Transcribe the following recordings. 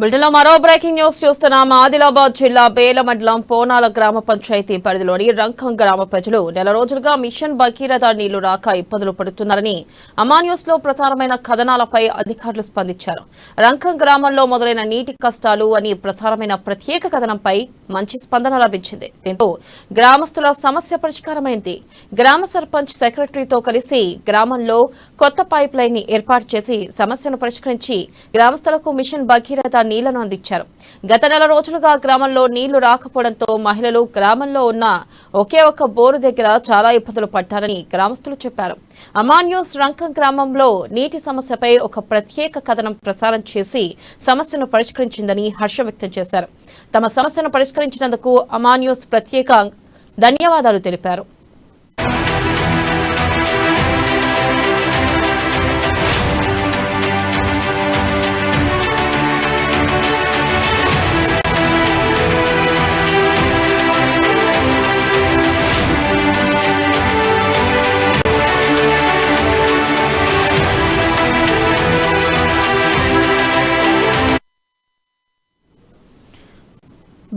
బులెటిన్లో మరో breaking news చూస్తున్నాం. ఆదిలాబాద్ జిల్లా బేల మండలం పోనాల గ్రామ పంచాయతీ పరిధిలోని రంకం గ్రామ ప్రజలు నెల రోజులుగా మిషన్ భగీరథ నీళ్లు రాక ఇబ్బందులు పడుతున్నారని అమాన్యూస్ లో ప్రసారమైన కథనాలపై అధికారులు స్పందించారు. రంకం గ్రామంలో మొదలైన నీటి కష్టాలు అని ప్రసారమైన ప్రత్యేక కథనంపై మంచి స్పందన లభించింది. దీంతో గ్రామస్తుల సమస్య పరిష్కారమైంది. గ్రామ సర్పంచ్ సెక్రటరీతో కలిసి గ్రామంలో కొత్త పైప్ లైన్ ని ఏర్పాటు చేసి సమస్యను పరిష్కరించి గ్రామస్తులకు మిషన్ భగీరథ నీళ్లను అందించారు. గత నెల రోజులుగా గ్రామంలో నీళ్లు రాకపోవడంతో మహిళలు గ్రామంలో ఉన్న ఒకే ఒక బోరు దగ్గర చాలా ఇబ్బందులు పడ్డారని గ్రామస్తులు చెప్పారు. అమాన్యూస్ రంకం గ్రామంలో నీటి సమస్యపై ఒక ప్రత్యేక కథనం ప్రసారం చేసి సమస్యను పరిష్కరించిందని హర్షం వ్యక్తం చేశారు. తమ సమస్యను పరిష్కరించినందుకు అమాన్యూస్ ప్రత్యేక ధన్యవాదాలు తెలిపారు.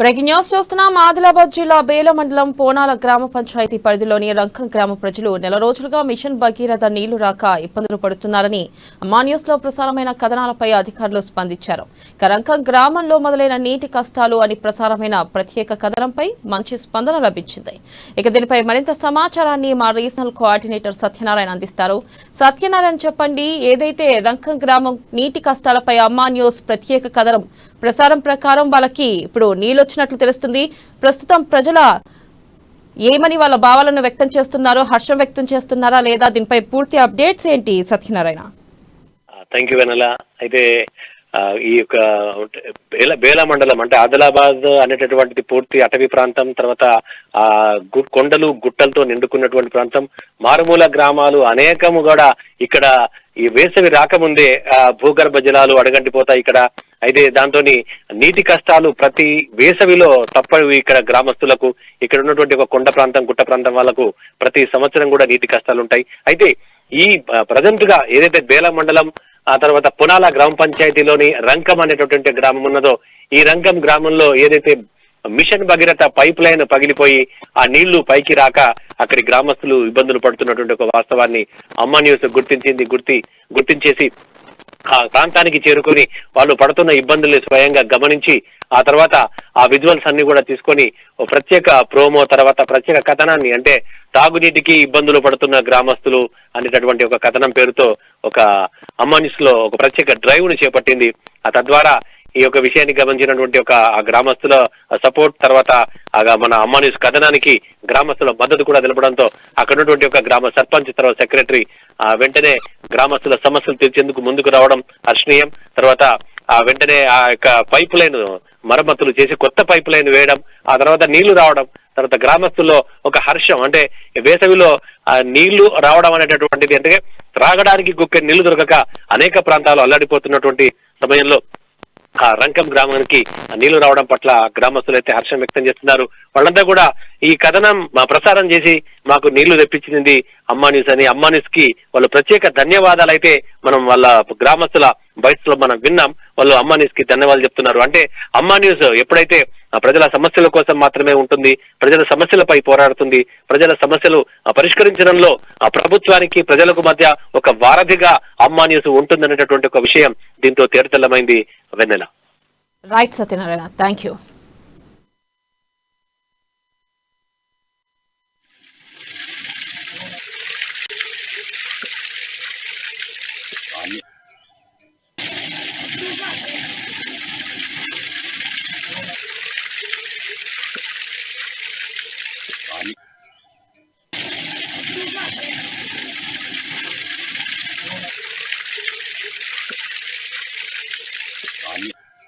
బ్రేకింగ్ న్యూస్ చూస్తున్నాం. ఆదిలాబాద్ జిల్లా బేల మండలం పోనాల గ్రామ పంచాయతీ పరిధిలోని రంకం గ్రామ ప్రజలు నెల రోజులుగా మిషన్ భగీరథ నీళ్లు రాక ఇబ్బందులు పడుతున్నారని అమాన్యూస్ లో ప్రసారమైన కథనాలపై అధికారులు స్పందించారు. రంకం గ్రామంలో మొదలైన నీటి కష్టాలు అని ప్రసారమైన ప్రత్యేక కథనంపై మంచి స్పందన లభించింది. ఇక దీనిపై మరింత సమాచారాన్ని మా రీజనల్ కోఆర్డినేటర్ సత్యనారాయణ అందిస్తారు. సత్యనారాయణ, చెప్పండి, ఏదైతే రంకం గ్రామం నీటి కష్టాలపై అమాన్యూస్ ప్రత్యేక కథనం ప్రసారం ప్రకారం వాళ్ళకి ఇప్పుడు నీళ్లు వచ్చినట్లు తెలుస్తుంది. ప్రస్తుతం ప్రజల ఏమని వాళ్ళ భావాలను వ్యక్తం చేస్తున్నారు, హర్షం వ్యక్తం చేస్తున్నారా లేదా, దీనిపై పూర్తి అప్డేట్స్ ఏంటి సత్యనారాయణ? Thank you వెనల. అయితే ఈ యొక్క బేల మండలం అంటే ఆదిలాబాద్ అనేటటువంటిది పూర్తి అటవీ ప్రాంతం, తర్వాత కొండలు గుట్టలతో నిండుకున్నటువంటి ప్రాంతం, మారుమూల గ్రామాలు అనేకము కూడా ఇక్కడ ఈ వేసవి రాకముందే భూగర్భ జలాలు అడగంటిపోతాయి ఇక్కడ. అయితే దాంతో నీటి కష్టాలు ప్రతి వేసవిలో తప్పవు ఇక్కడ గ్రామస్తులకు. ఇక్కడ ఉన్నటువంటి ఒక కొండ ప్రాంతం గుట్ట ప్రాంతం వాళ్ళకు ప్రతి సంవత్సరం కూడా నీటి కష్టాలు ఉంటాయి. అయితే ఈ ప్రజెంట్ గా ఏదైతే బేల మండలం ఆ తర్వాత పునాల గ్రామ పంచాయతీలోని రంకం అనేటటువంటి గ్రామం ఉన్నదో, ఈ రంకం గ్రామంలో ఏదైతే మిషన్ భగీరథ పైప్ లైన్ పగిలిపోయి ఆ నీళ్లు పైకి రాక అక్కడి గ్రామస్తులు ఇబ్బందులు పడుతున్నటువంటి ఒక వాస్తవాన్ని అమాన్యూస్ గుర్తించేసి ఆ ప్రాంతానికి చేరుకొని వాళ్ళు పడుతున్న ఇబ్బందుల్ని స్వయంగా గమనించి ఆ తర్వాత ఆ విజువల్స్ అన్ని కూడా తీసుకొని ఓ ప్రత్యేక ప్రోమో తర్వాత ప్రత్యేక కథనాన్ని, అంటే తాగునీటికి ఇబ్బందులు పడుతున్న గ్రామస్తులు అనేటటువంటి ఒక కథనం పేరుతో ఒక అమాన్యూస్ లో ఒక ప్రత్యేక డ్రైవ్ ను చేపట్టింది. తద్వారా ఈ యొక్క విషయాన్ని గమనించినటువంటి ఒక ఆ గ్రామస్తుల సపోర్ట్ తర్వాత మన అమాన్యూస్ కథనానికి గ్రామస్తుల మద్దతు కూడా తెలపడంతో అక్కడ ఉన్నటువంటి ఒక గ్రామ సర్పంచ్ తర్వాత సెక్రటరీ వెంటనే గ్రామస్తుల సమస్యలు తీర్చేందుకు ముందుకు రావడం హర్షణీయం. తర్వాత వెంటనే ఆ యొక్క పైప్ లైన్ మరమ్మతులు చేసి కొత్త పైప్ లైన్ వేయడం, ఆ తర్వాత నీళ్లు రావడం, తర్వాత గ్రామస్తుల్లో ఒక హర్షం. అంటే వేసవిలో నీళ్లు రావడం అనేటటువంటిది అంటే త్రాగడానికి గుక్కె నీళ్లు దొరకక అనేక ప్రాంతాలు అల్లాడిపోతున్నటువంటి సమయంలో ఆ రంకం గ్రామానికి నీళ్లు రావడం పట్ల గ్రామస్తులు అయితే హర్షం వ్యక్తం చేస్తున్నారు. వాళ్ళంతా కూడా ఈ కథనం ప్రసారం చేసి మాకు నీళ్లు తెప్పించింది అమ్మాన్యూస్ అని, అమ్మాన్యూస్ కి వాళ్ళు ప్రత్యేక ధన్యవాదాలు అయితే మనం వాళ్ళ గ్రామస్తుల బయట లో మనం విన్నాం. వాళ్ళు అమ్మాన్యూస్ కి ధన్యవాదాలు చెప్తున్నారు. అంటే అమ్మాన్యూస్ ఎప్పుడైతే ప్రజల సమస్యల కోసం మాత్రమే ఉంటుంది, ప్రజల సమస్యలపై పోరాడుతుంది, ప్రజల సమస్యలు పరిష్కరించడంలో ప్రభుత్వానికి ప్రజలకు మధ్య ఒక వారధిగా అమ్మాన్యూస్ ఉంటుందనేటటువంటి ఒక విషయం దీంతో తేటతెల్లమైంది Vennela. Right Satyanarayana, thank you.